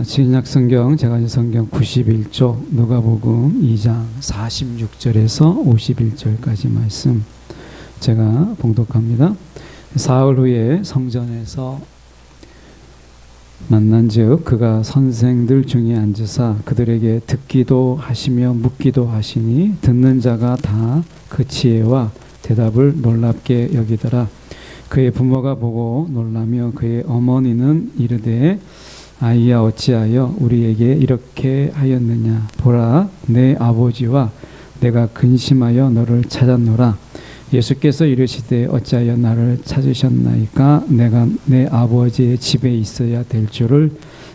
신약성경 제가지성경 91쪽 누가복음 2장 46절에서 51절까지 말씀 제가 봉독합니다. 사흘 후에 성전에서 만난즉 그가 선생들 중에 앉으사 그들에게 듣기도 하시며 묻기도 하시니 듣는 자가 다 그 지혜와 대답을 놀랍게 여기더라. 그의 부모가 보고 놀라며 그의 어머니는 이르되 아이야 어찌하여 우리에게 이렇게 하였느냐. 보라 내 아버지와 내가 근심하여 너를 찾았노라. 예수께서 이르시되 어찌하여 나를 찾으셨나이까. 내가 내 아버지의 집에 있어야 될 줄을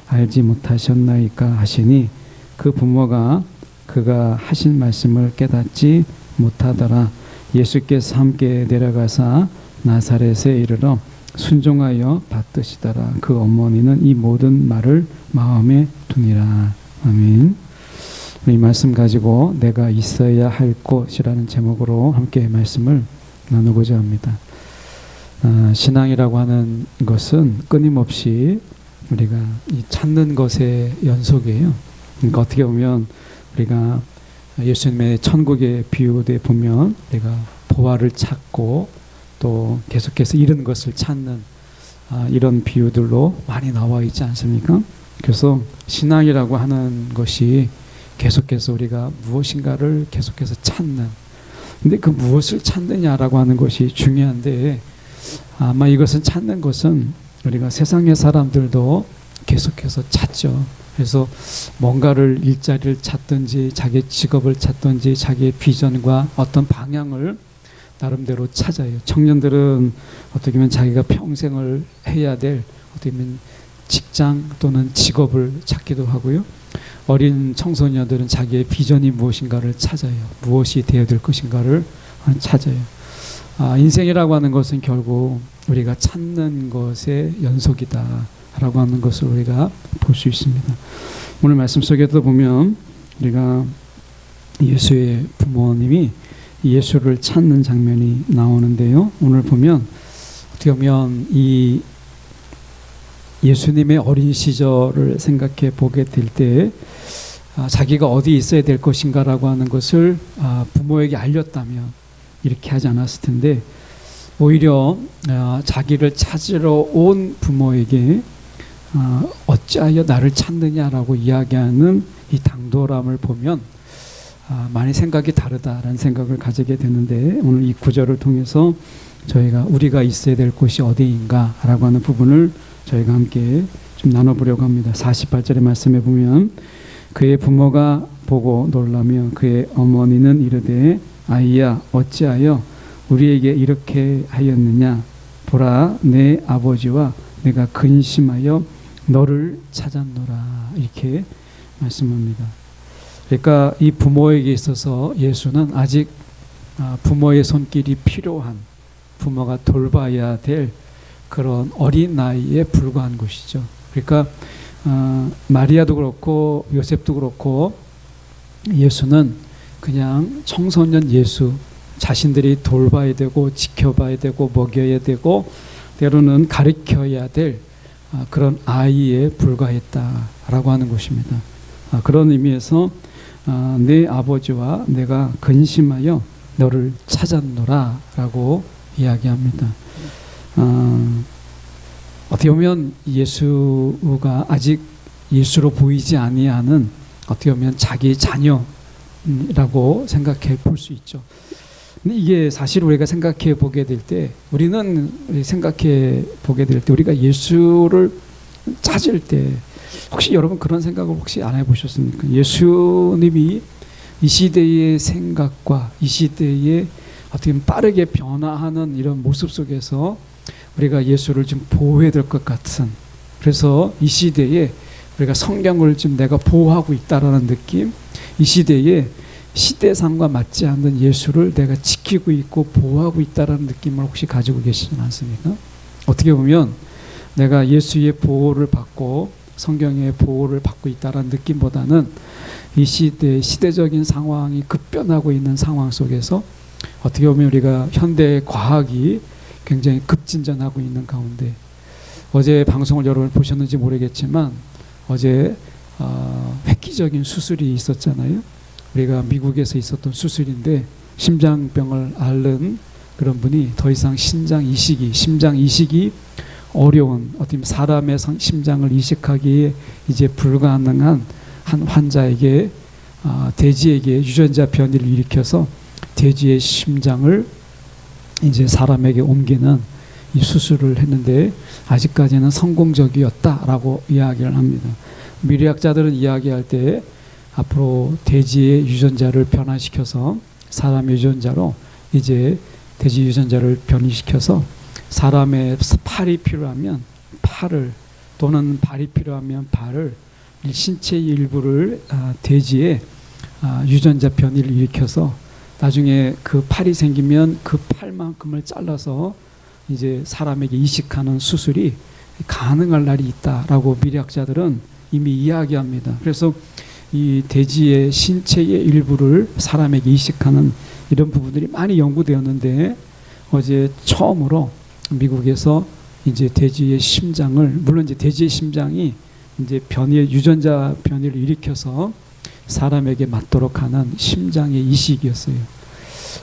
알지 못하셨나이까 하시니 그 부모가 그가 하신 말씀을 깨닫지 못하더라. 예수께서 함께 내려가사 나사렛에 이르러 순종하여 받드시더라. 그 어머니는 이 모든 말을 마음에 두니라. 아멘. 이 말씀 가지고 내가 있어야 할 곳이라는 제목으로 함께 말씀을 나누고자 합니다. 신앙이라고 하는 것은 끊임없이 우리가 이 찾는 것의 연속이에요. 그러니까 어떻게 보면 우리가 예수님의 천국의 비유에 보면 우리가 보화를 찾고 또 계속해서 잃은 것을 찾는 이런 비유들로 많이 나와 있지 않습니까? 그래서 신앙이라고 하는 것이 계속해서 우리가 무엇인가를 계속해서 찾는, 근데 그 무엇을 찾느냐라고 하는 것이 중요한데, 아마 이것은 찾는 것은 우리가 세상의 사람들도 계속해서 찾죠. 그래서 뭔가를 일자리를 찾든지 자기의 직업을 찾든지 자기의 비전과 어떤 방향을 나름대로 찾아요. 청년들은 어떻게 보면 자기가 평생을 해야 될 어떻게 보면 직장 또는 직업을 찾기도 하고요. 어린 청소년들은 자기의 비전이 무엇인가를 찾아요. 무엇이 되어야 될 것인가를 찾아요. 인생이라고 하는 것은 결국 우리가 찾는 것의 연속이다 라고 하는 것을 우리가 볼 수 있습니다. 오늘 말씀 속에도 보면 우리가 예수의 부모님이 예수를 찾는 장면이 나오는데요. 오늘 보면 어떻게 보면 이 예수님의 어린 시절을 생각해 보게 될 때 자기가 어디 있어야 될 것인가라고 하는 것을 부모에게 알렸다면 이렇게 하지 않았을 텐데, 오히려 자기를 찾으러 온 부모에게 어찌하여 나를 찾느냐라고 이야기하는 이 당돌함을 보면 많이 생각이 다르다라는 생각을 가지게 되는데, 오늘 이 구절을 통해서 저희가 우리가 있어야 될 곳이 어디인가 라고 하는 부분을 저희가 함께 좀 나눠보려고 합니다. 48절의 말씀에 보면 그의 부모가 보고 놀라며 그의 어머니는 이르되 아이야 어찌하여 우리에게 이렇게 하였느냐. 보라 내 아버지와 내가 근심하여 너를 찾았노라. 이렇게 말씀합니다. 그러니까 이 부모에게 있어서 예수는 아직 부모의 손길이 필요한, 부모가 돌봐야 될 그런 어린 나이에 불과한 것이죠. 그러니까 마리아도 그렇고 요셉도 그렇고 예수는 그냥 청소년 예수, 자신들이 돌봐야 되고 지켜봐야 되고 먹여야 되고 때로는 가르쳐야 될 그런 아이에 불과했다라고 하는 것입니다. 그런 의미에서 내 아버지와 내가 근심하여 너를 찾았노라 라고 이야기합니다. 어떻게 보면 예수가 아직 예수로 보이지 아니하는 어떻게 보면 자기 자녀라고 생각해 볼 수 있죠. 근데 이게 사실 우리가 생각해 보게 될 때, 우리는 생각해 보게 될 때 우리가 예수를 찾을 때 혹시 여러분 그런 생각을 혹시 안 해보셨습니까? 예수님이 이 시대의 생각과 이 시대의 어떻게 보면 빠르게 변화하는 이런 모습 속에서 우리가 예수를 좀 보호해야 될 것 같은, 그래서 이 시대에 우리가 성경을 좀 내가 보호하고 있다라는 느낌, 이 시대에 시대상과 맞지 않는 예수를 내가 지키고 있고 보호하고 있다라는 느낌을 혹시 가지고 계시지 않습니까? 어떻게 보면 내가 예수의 보호를 받고 성경의 보호를 받고 있다라는 느낌보다는 이 시대적인 상황이 급변하고 있는 상황 속에서 어떻게 보면 우리가 현대 과학이 굉장히 급진전하고 있는 가운데, 어제 방송을 여러분 보셨는지 모르겠지만 어제 획기적인 수술이 있었잖아요. 우리가 미국에서 있었던 수술인데 심장병을 앓는 그런 분이 더 이상 심장 이식이 어려운 어떤 사람의 심장을 이식하기에 이제 불가능한 한 환자에게 돼지에게 유전자 변이를 일으켜서 돼지의 심장을 이제 사람에게 옮기는 이 수술을 했는데 아직까지는 성공적이었다라고 이야기를 합니다. 미래학자들은 이야기할 때 앞으로 돼지의 유전자를 변화시켜서 사람의 유전자로 이제 돼지 유전자를 변이시켜서 사람의 팔이 필요하면 팔을 또는 발이 필요하면 발을 신체의 일부를 돼지의 유전자 변이를 일으켜서 나중에 그 팔이 생기면 그 팔만큼을 잘라서 이제 사람에게 이식하는 수술이 가능할 날이 있다라고 미래학자들은 이미 이야기합니다. 그래서 이 돼지의 신체의 일부를 사람에게 이식하는 이런 부분들이 많이 연구되었는데 어제 처음으로 미국에서 이제 돼지의 심장을 물론 이제 돼지의 심장이 이제 유전자 변이를 일으켜서 사람에게 맞도록 하는 심장의 이식이었어요.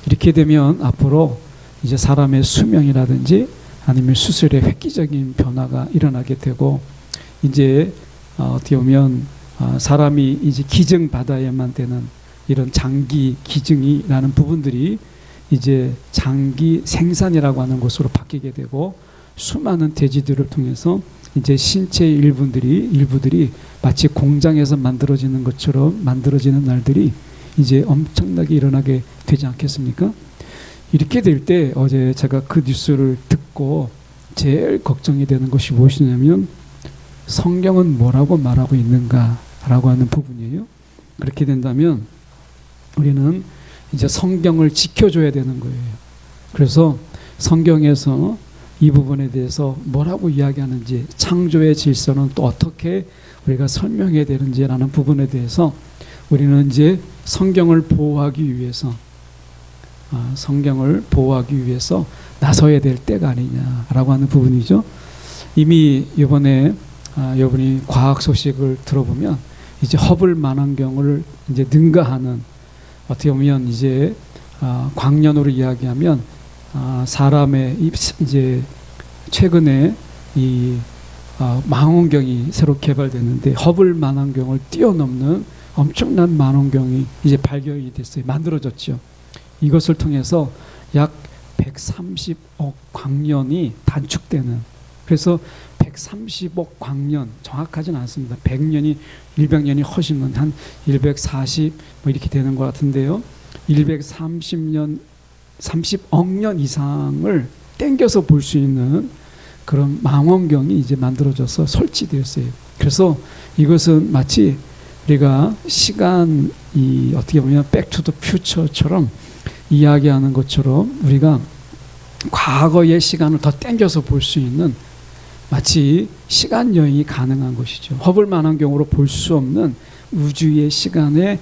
이렇게 되면 앞으로 이제 사람의 수명이라든지 아니면 수술의 획기적인 변화가 일어나게 되고 이제 어떻게 보면 사람이 이제 기증 받아야만 되는 이런 장기 기증이라는 부분들이 이제 장기 생산이라고 하는 것으로 바뀌게 되고 수많은 돼지들을 통해서 이제 신체의 일부들이 마치 공장에서 만들어지는 것처럼 만들어지는 날들이 이제 엄청나게 일어나게 되지 않겠습니까? 이렇게 될 때 어제 제가 그 뉴스를 듣고 제일 걱정이 되는 것이 무엇이냐면 성경은 뭐라고 말하고 있는가라고 하는 부분이에요. 그렇게 된다면 우리는 이제 성경을 지켜줘야 되는 거예요. 그래서 성경에서 이 부분에 대해서 뭐라고 이야기하는지 창조의 질서는 또 어떻게 우리가 설명해야 되는지라는 부분에 대해서 우리는 이제 성경을 보호하기 위해서 나서야 될 때가 아니냐라고 하는 부분이죠. 이미 이번에 여러분이 과학 소식을 들어보면 이제 허블 망원경을 이제 능가하는 어떻게 보면 이제 광년으로 이야기하면 사람의 이제 최근에 이 망원경이 새로 개발됐는데 허블 망원경을 뛰어넘는 엄청난 망원경이 이제 발견이 됐어요. 만들어졌죠. 이것을 통해서 약 130억 광년이 단축되는 그래서 130억 광년 정확하지는 않습니다. 100년이 100년이 허시면 한 140 뭐 이렇게 되는 것 같은데요. 130년 30억 년 이상을 땡겨서 볼 수 있는 그런 망원경이 이제 만들어져서 설치되었어요. 그래서 이것은 마치 우리가 시간이 어떻게 보면 백투더 퓨처처럼 이야기하는 것처럼 우리가 과거의 시간을 더 땡겨서 볼 수 있는 마치 시간 여행이 가능한 것이죠. 허블 망원경으로 볼 수 없는 우주의 시간을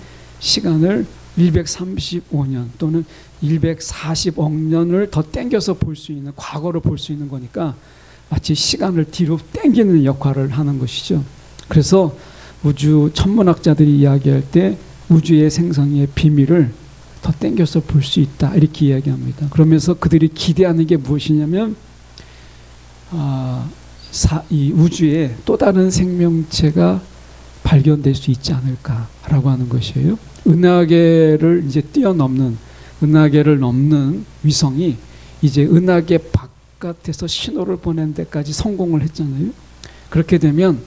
135년 또는 140억 년을 더 땡겨서 볼 수 있는 과거를 볼 수 있는 거니까 마치 시간을 뒤로 땡기는 역할을 하는 것이죠. 그래서 우주 천문학자들이 이야기할 때 우주의 생성의 비밀을 더 땡겨서 볼 수 있다 이렇게 이야기합니다. 그러면서 그들이 기대하는 게 무엇이냐면 이 우주에 또 다른 생명체가 발견될 수 있지 않을까라고 하는 것이에요. 은하계를 이제 은하계를 넘는 위성이 이제 은하계 바깥에서 신호를 보내는 데까지 성공을 했잖아요. 그렇게 되면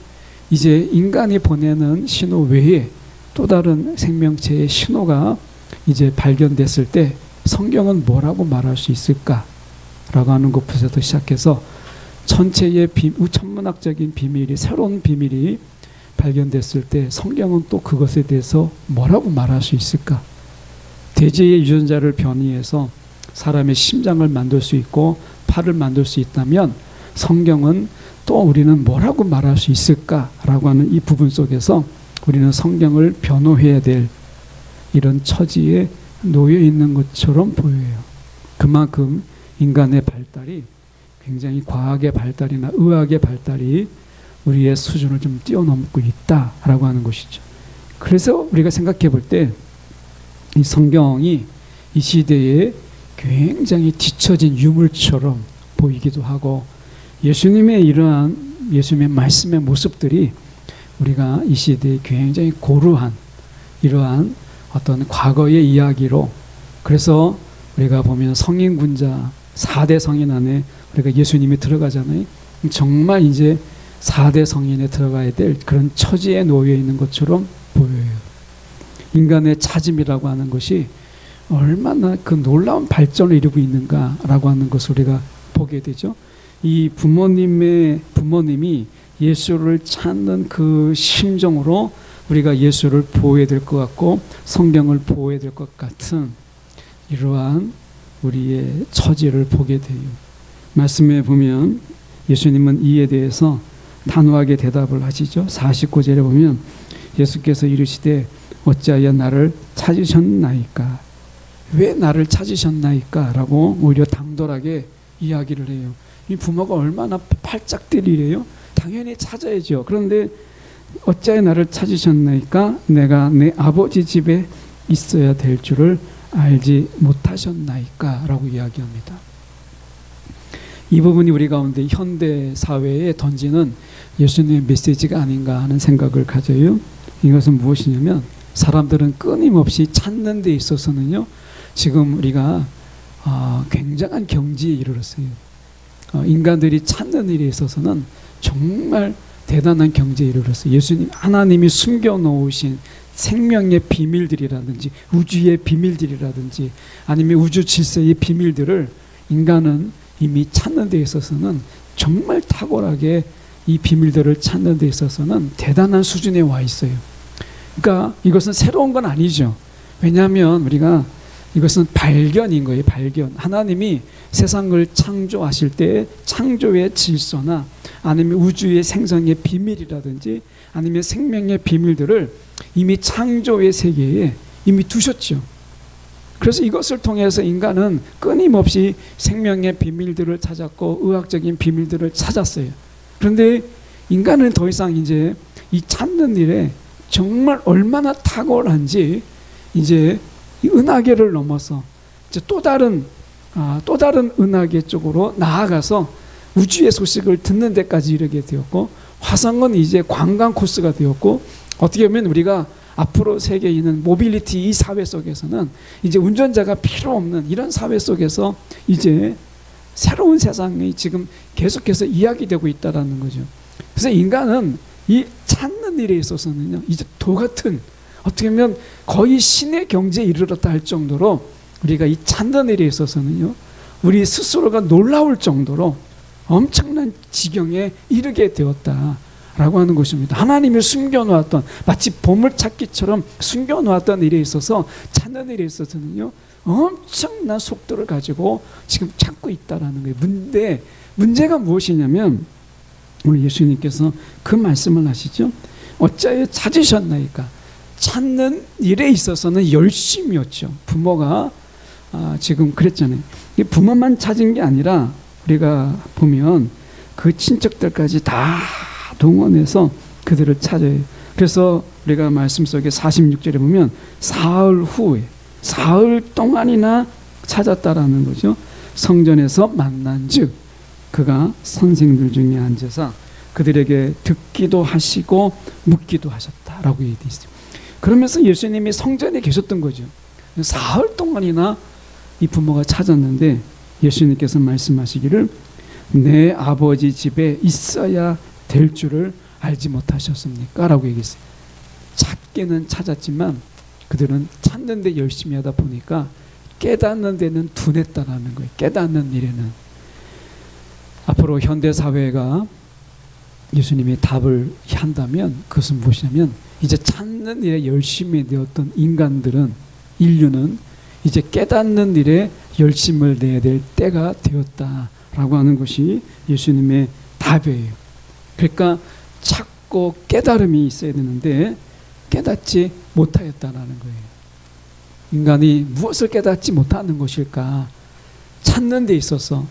이제 인간이 보내는 신호 외에 또 다른 생명체의 신호가 이제 발견됐을 때 성경은 뭐라고 말할 수 있을까라고 하는 것부터 시작해서 천체의 천문학적인 비밀이 새로운 비밀이 발견됐을 때 성경은 또 그것에 대해서 뭐라고 말할 수 있을까? 돼지의 유전자를 변이해서 사람의 심장을 만들 수 있고 팔을 만들 수 있다면 성경은 또 우리는 뭐라고 말할 수 있을까라고 하는 이 부분 속에서 우리는 성경을 변호해야 될 이런 처지에 놓여 있는 것처럼 보여요. 그만큼 인간의 발달이 굉장히 과학의 발달이나 의학의 발달이 우리의 수준을 좀 뛰어넘고 있다라고 하는 것이죠. 그래서 우리가 생각해 볼 때 이 성경이 이 시대에 굉장히 뒤처진 유물처럼 보이기도 하고, 예수님의 이러한 예수님의 말씀의 모습들이 우리가 이 시대에 굉장히 고루한 이러한 어떤 과거의 이야기로, 그래서 우리가 보면 성인군자 4대 성인 안에 우리가 예수님이 들어가잖아요. 정말 이제 4대 성인에 들어가야 될 그런 처지에 놓여 있는 것처럼 보여요. 인간의 찾음이라고 하는 것이 얼마나 그 놀라운 발전을 이루고 있는가라고 하는 것을 우리가 보게 되죠. 이 부모님이 예수를 찾는 그 심정으로 우리가 예수를 보호해야 될 것 같고 성경을 보호해야 될 것 같은 이러한 우리의 처지를 보게 돼요. 말씀에 보면 예수님은 이에 대해서 단호하게 대답을 하시죠. 49절에 보면 예수께서 이르시되 어찌하여 나를 찾으셨나이까? 왜 나를 찾으셨나이까? 라고 오히려 당돌하게 이야기를 해요. 이 부모가 얼마나 팔짝들이래요. 당연히 찾아야죠. 그런데 어찌하여 나를 찾으셨나이까? 내가 내 아버지 집에 있어야 될 줄을 알지 못하셨나이까? 라고 이야기합니다. 이 부분이 우리 가운데 현대 사회에 던지는 예수님의 메시지가 아닌가 하는 생각을 가져요. 이것은 무엇이냐면 사람들은 끊임없이 찾는 데 있어서는요, 지금 우리가 굉장한 경지에 이르렀어요. 인간들이 찾는 일에 있어서는 정말 대단한 경지에 이르렀어요. 하나님이 숨겨놓으신 생명의 비밀들이라든지 우주의 비밀들이라든지 아니면 우주 질서의 비밀들을 인간은 이미 찾는 데 있어서는 정말 탁월하게 이 비밀들을 찾는 데 있어서는 대단한 수준에 와 있어요. 그러니까 이것은 새로운 건 아니죠. 왜냐하면 우리가 이것은 발견인 거예요. 발견. 하나님이 세상을 창조하실 때 창조의 질서나 아니면 우주의 생성의 비밀이라든지 아니면 생명의 비밀들을 이미 창조의 세계에 이미 두셨죠. 그래서 이것을 통해서 인간은 끊임없이 생명의 비밀들을 찾았고 의학적인 비밀들을 찾았어요. 그런데 인간은 더 이상 이제 이 찾는 일에 정말 얼마나 탁월한지 이제 이 은하계를 넘어서 이제 또 다른 은하계 쪽으로 나아가서 우주의 소식을 듣는 데까지 이르게 되었고, 화성은 이제 관광 코스가 되었고, 어떻게 보면 우리가 앞으로 세계에 있는 모빌리티 이 사회 속에서는 이제 운전자가 필요 없는 이런 사회 속에서 이제 새로운 세상이 지금 계속해서 이야기되고 있다는 거죠. 그래서 인간은 이 찾는 일에 있어서는요, 이제 도 같은 어떻게 보면 거의 신의 경지에 이르렀다 할 정도로 우리가 이 찾는 일에 있어서는요, 우리 스스로가 놀라울 정도로 엄청난 지경에 이르게 되었다라고 하는 것입니다. 하나님이 숨겨놓았던 마치 보물찾기처럼 숨겨놓았던 일에 있어서 찾는 일에 있어서는요, 엄청난 속도를 가지고 지금 찾고 있다라는 거예요. 문제가 무엇이냐면 오늘 예수님께서 그 말씀을 하시죠. 어찌하여 찾으셨나이까? 찾는 일에 있어서는 열심이었죠. 부모가 지금 그랬잖아요. 부모만 찾은 게 아니라 우리가 보면 그 친척들까지 다 동원해서 그들을 찾아요. 그래서 우리가 말씀 속에 46절에 보면 사흘 동안이나 찾았다라는 거죠. 성전에서 만난 즉 그가 선생들 중에 앉아서 그들에게 듣기도 하시고 묻기도 하셨다라고 얘기되어 있어요. 그러면서 예수님이 성전에 계셨던 거죠. 사흘 동안이나 이 부모가 찾았는데 예수님께서 말씀하시기를 내 아버지 집에 있어야 될 줄을 알지 못하셨습니까? 라고 얘기했어요. 찾기는 찾았지만 그들은 찾는 데 열심히 하다 보니까 깨닫는 데는 둔했다라는 거예요. 깨닫는 일에는. 앞으로 현대사회가 예수님이 답을 한다면 그것은 무엇이냐면 이제 찾는 일에 열심히 되었던 인류는 이제 깨닫는 일에 열심을 내야 될 때가 되었다라고 하는 것이 예수님의 답이에요. 그러니까 찾고 깨달음이 있어야 되는데 깨닫지 못하였다는 거예요. 인간이 무엇을 깨닫지 못하는 것일까? 찾는 데 있어서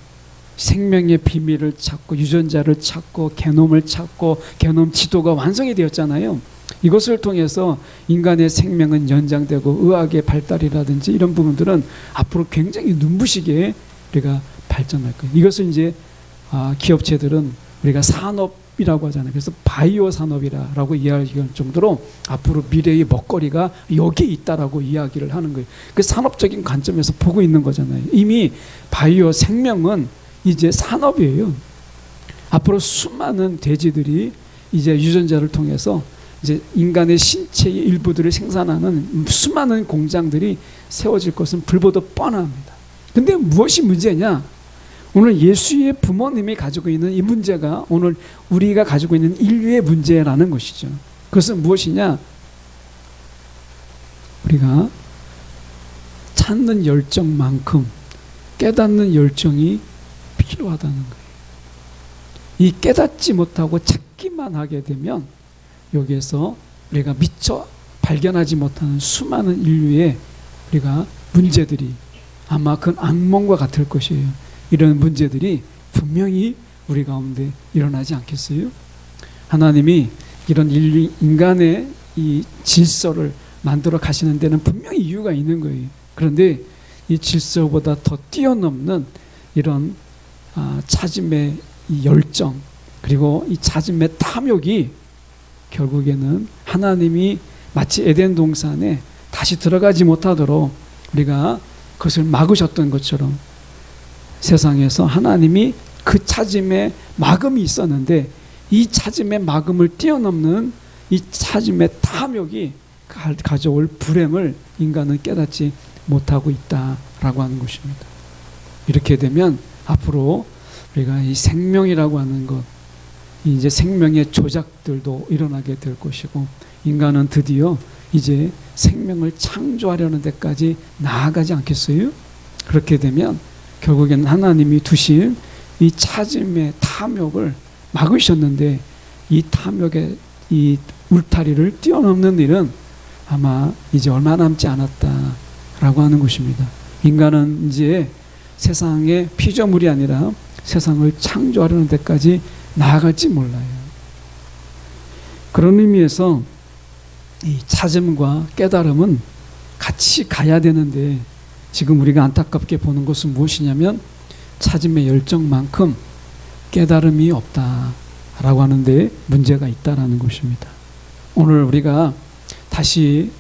생명의 비밀을 찾고 유전자를 찾고 게놈을 찾고 게놈 지도가 완성이 되었잖아요. 이것을 통해서 인간의 생명은 연장되고 의학의 발달이라든지 이런 부분들은 앞으로 굉장히 눈부시게 우리가 발전할 거예요. 이것을 이제 기업체들은 우리가 산업이라고 하잖아요. 그래서 바이오 산업이라고 이해할 정도로 앞으로 미래의 먹거리가 여기에 있다라고 이야기를 하는 거예요. 그 산업적인 관점에서 보고 있는 거잖아요. 이미 바이오 생명은 이제 산업이에요. 앞으로 수많은 돼지들이 이제 유전자를 통해서 이제 인간의 신체의 일부들을 생산하는 수많은 공장들이 세워질 것은 불보듯 뻔합니다. 근데 무엇이 문제냐? 오늘 예수의 부모님이 가지고 있는 이 문제가 오늘 우리가 가지고 있는 인류의 문제라는 것이죠. 그것은 무엇이냐? 우리가 찾는 열정만큼 깨닫는 열정이 필요하다는 거예요. 이 깨닫지 못하고 찾기만 하게 되면 여기에서 우리가 미처 발견하지 못하는 수많은 인류의 우리가 문제들이 아마 그 악몽과 같을 것이에요. 이런 문제들이 분명히 우리 가운데 일어나지 않겠어요? 하나님이 이런 인간의 이 질서를 만들어 가시는 데는 분명히 이유가 있는 거예요. 그런데 이 질서보다 더 뛰어넘는 이런 찾음의 이 열정, 그리고 이 찾음의 탐욕이 결국에는 하나님이 마치 에덴 동산에 다시 들어가지 못하도록 우리가 그것을 막으셨던 것처럼 세상에서 하나님이 그 찾음에 막음이 있었는데 이 찾음의 막음을 뛰어넘는 이 찾음의 탐욕이 가져올 불행을 인간은 깨닫지 못하고 있다라고 하는 것입니다. 이렇게 되면 앞으로 우리가 이 생명이라고 하는 것, 이제 생명의 조작들도 일어나게 될 것이고 인간은 드디어 이제 생명을 창조하려는 데까지 나아가지 않겠어요? 그렇게 되면 결국에는 하나님이 두신 이 찾음의 탐욕을 막으셨는데 이 탐욕의 이 울타리를 뛰어넘는 일은 아마 이제 얼마 남지 않았다라고 하는 것입니다. 인간은 이제 세상의 피조물이 아니라 세상을 창조하려는 데까지 나아갈지 몰라요. 그런 의미에서 이 찾음과 깨달음은 같이 가야 되는데 지금 우리가 안타깝게 보는 것은 무엇이냐면 찾음의 열정만큼 깨달음이 없다라고 하는데 문제가 있다라는 것입니다. 오늘 우리가 다시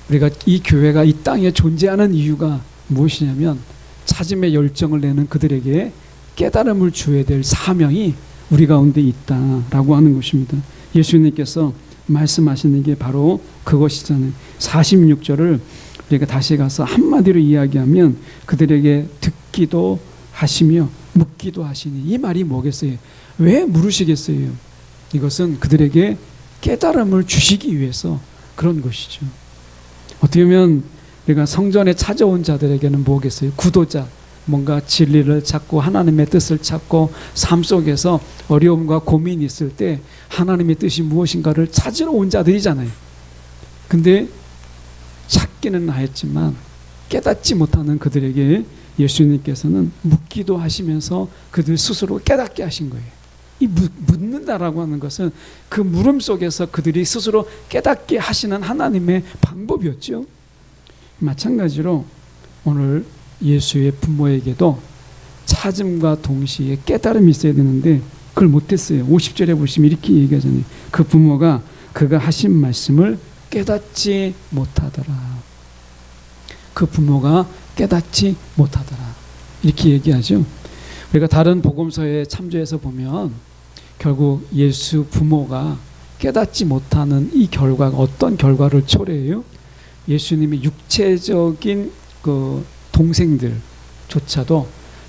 우리가 이 교회가 이 땅에 존재하는 이유가 무엇이냐면 찾음의 열정을 내는 그들에게 깨달음을 주어야 될 사명이 우리 가운데 있다라고 하는 것입니다. 예수님께서 말씀하시는 게 바로 그것이잖아요. 46절을 우리가 다시 가서 한마디로 이야기하면 그들에게 듣기도 하시며 묻기도 하시니 이 말이 뭐겠어요? 왜 물으시겠어요? 이것은 그들에게 깨달음을 주시기 위해서 그런 것이죠. 어떻게 보면 우리가 성전에 찾아온 자들에게는 뭐겠어요? 구도자, 뭔가 진리를 찾고 하나님의 뜻을 찾고 삶 속에서 어려움과 고민이 있을 때 하나님의 뜻이 무엇인가를 찾으러 온 자들이잖아요. 근데 찾기는 하였지만 깨닫지 못하는 그들에게 예수님께서는 묻기도 하시면서 그들 스스로 깨닫게 하신 거예요. 이 묻는다라고 하는 것은 그 물음 속에서 그들이 스스로 깨닫게 하시는 하나님의 방법이었죠. 마찬가지로 오늘 예수의 부모에게도 찾음과 동시에 깨달음이 있어야 되는데 그걸 못했어요. 50절에 보시면 이렇게 얘기하잖아요. 그 부모가 그가 하신 말씀을 깨닫지 못하더라. 그 부모가 깨닫지 못하더라. 이렇게 얘기하죠. 우리가 다른 복음서에 참조해서 보면 결국 예수 부모가 깨닫지 못하는 이 결과가 어떤 결과를 초래해요? 예수님의 육체적인 그 동생들조차도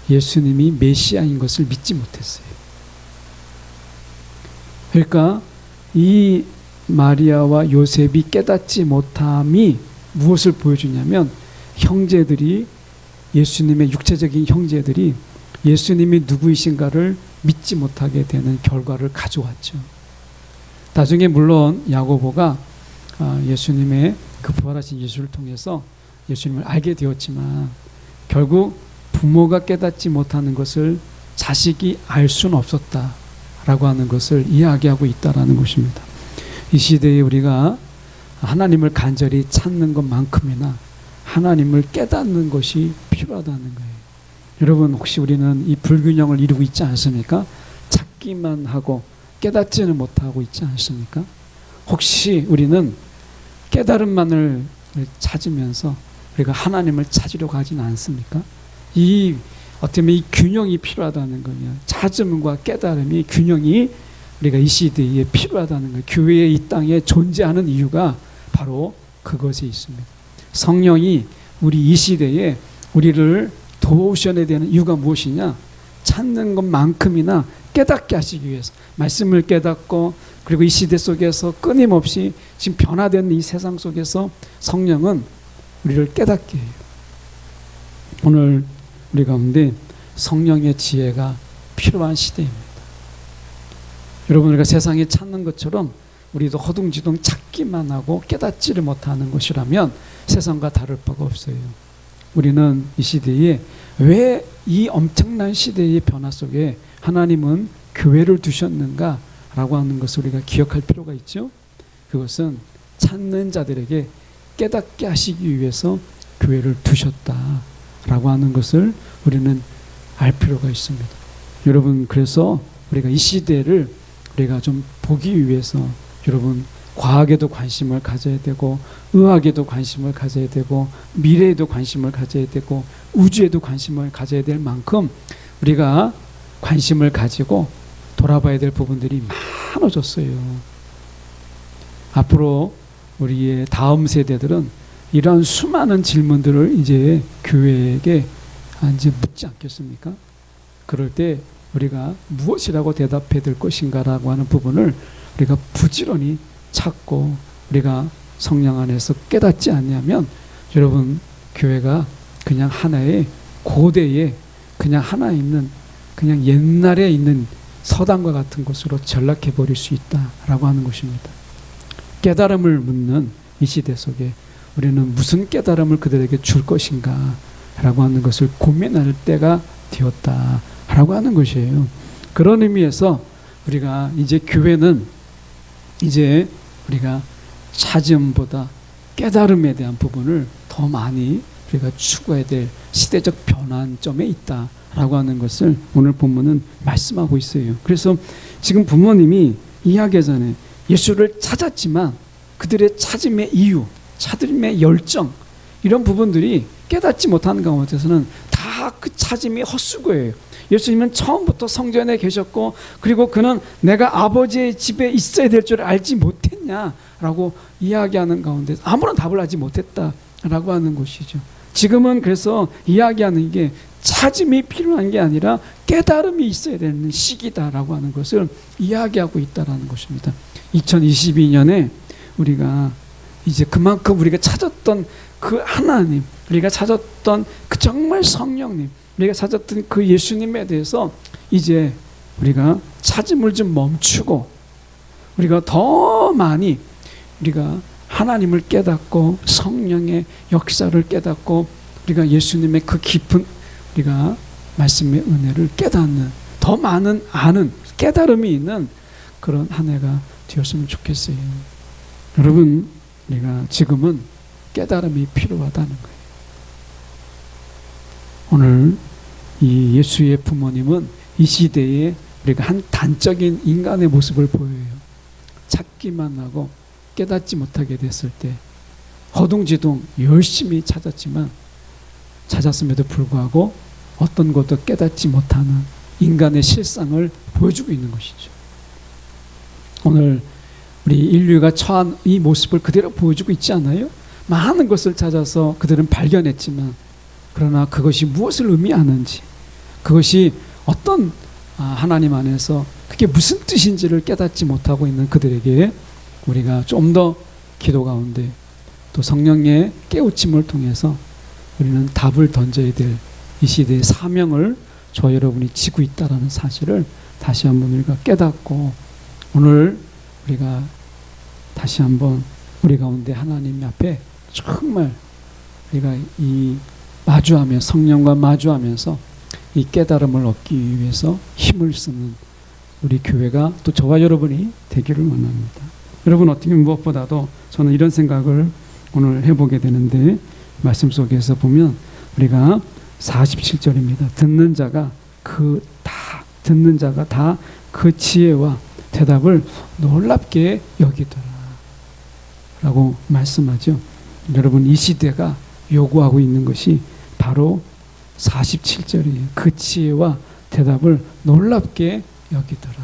예수님이 메시아인 것을 믿지 못했어요. 그러니까 이 마리아와 요셉이 깨닫지 못함이 무엇을 보여주냐면 형제들이 예수님의 육체적인 형제들이 예수님이 누구이신가를 믿지 못하게 되는 결과를 가져왔죠. 나중에 물론 야고보가 예수님의 그 부활하신 예수를 통해서 예수님을 알게 되었지만 결국 부모가 깨닫지 못하는 것을 자식이 알 수는 없었다라고 하는 것을 이야기하고 있다라는 것입니다. 이 시대에 우리가 하나님을 간절히 찾는 것만큼이나 하나님을 깨닫는 것이 필요하다는 거예요. 여러분, 혹시 우리는 이 불균형을 이루고 있지 않습니까? 찾기만 하고 깨닫지는 못하고 있지 않습니까? 혹시 우리는 깨달음만을 찾으면서 우리가 하나님을 찾으려고 하지는 않습니까? 어떻게 보면 이 균형이 필요하다는 거예요. 찾음과 깨달음이 균형이 우리가 이 시대에 필요하다는 거예요. 교회의 이 땅에 존재하는 이유가 바로 그것에 있습니다. 성령이 우리 이 시대에 우리를 도우셔야 되는 이유가 무엇이냐? 찾는 것만큼이나 깨닫게 하시기 위해서, 말씀을 깨닫고, 그리고 이 시대 속에서 끊임없이 지금 변화되는 이 세상 속에서 성령은 우리를 깨닫게 해요. 오늘 우리 가운데 성령의 지혜가 필요한 시대입니다. 여러분, 우리가 세상에 찾는 것처럼 우리도 허둥지둥 찾기만 하고 깨닫지를 못하는 것이라면 세상과 다를 바가 없어요. 우리는 이 시대에 왜 이 엄청난 시대의 변화 속에 하나님은 교회를 두셨는가 라고 하는 것을 우리가 기억할 필요가 있죠. 그것은 찾는 자들에게 깨닫게 하시기 위해서 교회를 두셨다라고 하는 것을 우리는 알 필요가 있습니다. 여러분, 그래서 우리가 이 시대를 우리가 좀 보기 위해서 여러분, 과학에도 관심을 가져야 되고, 의학에도 관심을 가져야 되고, 미래에도 관심을 가져야 되고, 우주에도 관심을 가져야 될 만큼 우리가 관심을 가지고 돌아봐야 될 부분들이 많아졌어요. 앞으로 우리의 다음 세대들은 이러한 수많은 질문들을 이제 교회에게 이제 묻지 않겠습니까? 그럴 때 우리가 무엇이라고 대답해야 될 것인가라고 하는 부분을 우리가 부지런히 찾고 우리가 성령 안에서 깨닫지 않냐면 여러분, 교회가 그냥 하나의 고대에 그냥 하나 있는 그냥 옛날에 있는 서당과 같은 곳으로 전락해 버릴 수 있다라고 하는 것입니다. 깨달음을 묻는 이 시대 속에 우리는 무슨 깨달음을 그들에게 줄 것인가 라고 하는 것을 고민할 때가 되었다라고 하는 것이에요. 그런 의미에서 우리가 이제 교회는 이제 우리가 찾음보다 깨달음에 대한 부분을 더 많이 우리가 추구해야 될 시대적 변환점에 있다라고 하는 것을 오늘 본문은 말씀하고 있어요. 그래서 지금 부모님이 이야기 전에 예수를 찾았지만 그들의 찾음의 이유, 찾음의 열정, 이런 부분들이 깨닫지 못하는 가운데서는 다 그 찾음이 헛수고예요. 예수님은 처음부터 성전에 계셨고, 그리고 그는 내가 아버지의 집에 있어야 될 줄 알지 못했냐라고 이야기하는 가운데 아무런 답을 하지 못했다라고 하는 것이죠. 지금은 그래서 이야기하는 게 찾음이 필요한 게 아니라 깨달음이 있어야 되는 시기다라고 하는 것을 이야기하고 있다라는 것입니다. 2022년에 우리가 이제 그만큼 우리가 찾았던 그 하나님, 우리가 찾았던 그 정말 성령님, 우리가 찾았던 그 예수님에 대해서 이제 우리가 찾음을 좀 멈추고 우리가 더 많이 우리가 하나님을 깨닫고 성령의 역사를 깨닫고 우리가 예수님의 그 깊은 우리가 말씀의 은혜를 깨닫는 더 많은 아는 깨달음이 있는 그런 한 해가 되었으면 좋겠어요. 여러분, 우리가 지금은 깨달음이 필요하다는 거예요. 오늘 이 예수의 부모님은 이 시대에 우리가 한 단적인 인간의 모습을 보여요. 찾기만 하고 깨닫지 못하게 됐을 때 허둥지둥 열심히 찾았지만 찾았음에도 불구하고 어떤 것도 깨닫지 못하는 인간의 실상을 보여주고 있는 것이죠. 오늘 우리 인류가 처한 이 모습을 그대로 보여주고 있지 않아요? 많은 것을 찾아서 그들은 발견했지만 그러나 그것이 무엇을 의미하는지, 그것이 어떤 하나님 안에서 그게 무슨 뜻인지를 깨닫지 못하고 있는 그들에게 우리가 좀 더 기도 가운데 또 성령의 깨우침을 통해서 우리는 답을 던져야 될 이 시대의 사명을 저와 여러분이 지고 있다는 사실을 다시 한번 우리가 깨닫고 오늘 우리가 다시 한번 우리 가운데 하나님 앞에 정말 우리가 이 마주하며 성령과 마주하면서 이 깨달음을 얻기 위해서 힘을 쓰는 우리 교회가 또 저와 여러분이 되기를 원합니다. 여러분, 어떻게 무엇보다도 저는 이런 생각을 오늘 해보게 되는데, 말씀 속에서 보면 우리가 47절입니다. 듣는 자가 다 그 지혜와 대답을 놀랍게 여기더라 라고 말씀하죠. 여러분, 이 시대가 요구하고 있는 것이 바로 47절이에요. 그 지혜와 대답을 놀랍게 여기더라.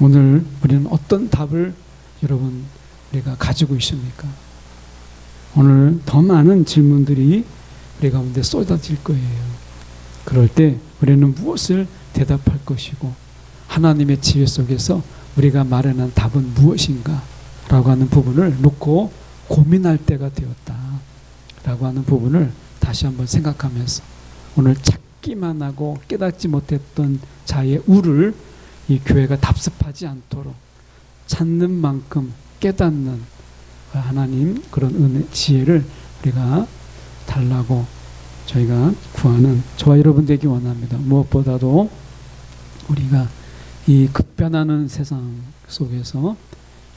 오늘 우리는 어떤 답을 여러분 우리가 가지고 있습니까? 오늘 더 많은 질문들이 우리 가운데 쏟아질 거예요. 그럴 때 우리는 무엇을 대답할 것이고, 하나님의 지혜 속에서 우리가 마련한 답은 무엇인가 라고 하는 부분을 놓고 고민할 때가 되었다 라고 하는 부분을 다시 한번 생각하면서, 오늘 찾기만 하고 깨닫지 못했던 자의 우를 이 교회가 답습하지 않도록 찾는 만큼 깨닫는 하나님 그런 은혜, 지혜를 우리가 달라고 저희가 구하는 저와 여러분 되기 원합니다. 무엇보다도 우리가 이 급변하는 세상 속에서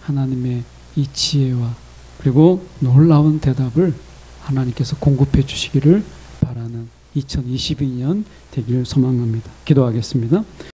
하나님의 이 지혜와 그리고 놀라운 대답을 하나님께서 공급해 주시기를 바라는 2022년 되기를 소망합니다. 기도하겠습니다.